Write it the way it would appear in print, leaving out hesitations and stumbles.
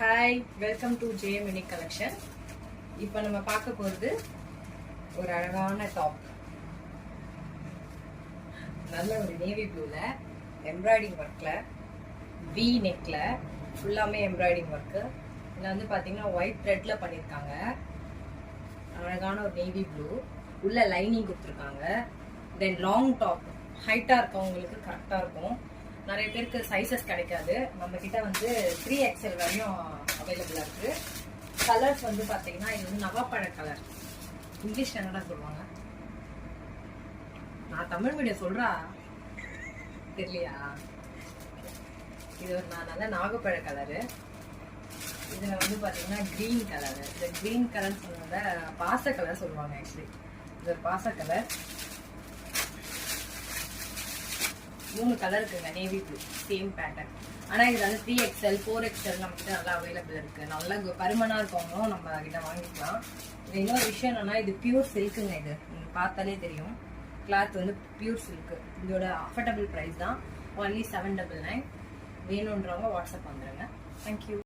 Hi, welcome to JM unique collection. இப்போ நம்ம பார்க்க போகிறது ஒரு அழகான டாப். நல்ல ஒரு நேவி ப்ளூவில் எம்ப்ராய்டிங் ஒர்க்கில் வி நெக்கில் ஃபுல்லாமே எம்ப்ராய்டிங் ஒர்க்கு. இதில் வந்து பார்த்தீங்கன்னா ஒயிட் த்ரெட்டில் பண்ணியிருக்காங்க. அழகான ஒரு நேவி ப்ளூ, உள்ள லைனிங் கொடுத்துருக்காங்க. தென் லாங் டாப், ஹைட்டாக இருக்கவங்களுக்கு கரெக்டாக இருக்கும். நிறைய பேருக்கு சைஸஸ் கிடைக்காது. நம்ம கிட்ட வந்து 3XL வரையும் அவைலபிளா இருக்கு. கலர்ஸ் வந்து பாத்தீங்கன்னா இது வந்து நவாப்பழ கலர். இங்கிலீஷ்ல என்னடா சொல்லுவாங்க? நான் தமிழ் மீடியம் சொல்றா தெரியலையா? இது ஒரு நல்ல நாகப்பழ கலரு. இதுல வந்து பாத்தீங்கன்னா கிரீன் கலர். இந்த கிரீன் கலர் சொன்னத பாச கலர் சொல்லுவாங்க. ஆக்சுவலி இது ஒரு பாச கலர். 3 கலர் இருக்குங்க, நேவி ப்ளூ, சேம் பேட்டர்ன். ஆனால் இது வந்து 3XL 4XL நம்ம கிட்ட நல்லா அவைலபிள் இருக்கு. நல்லா பருமனா இருக்கவங்களும் நம்ம கிட்ட வாங்கிக்கலாம். இது இன்னொரு விஷயம் என்னன்னா, இது பியூர் சில்க்குங்க. இது நீங்க பார்த்தாலே தெரியும், கிளாத் வந்து பியூர் சில்க். இதோட அஃபோர்டபுள் ப்ரைஸ் தான், ஒன்லி 799. வேணுன்றவங்க வாட்ஸ்அப் வந்துடுங்க. தேங்க்யூ.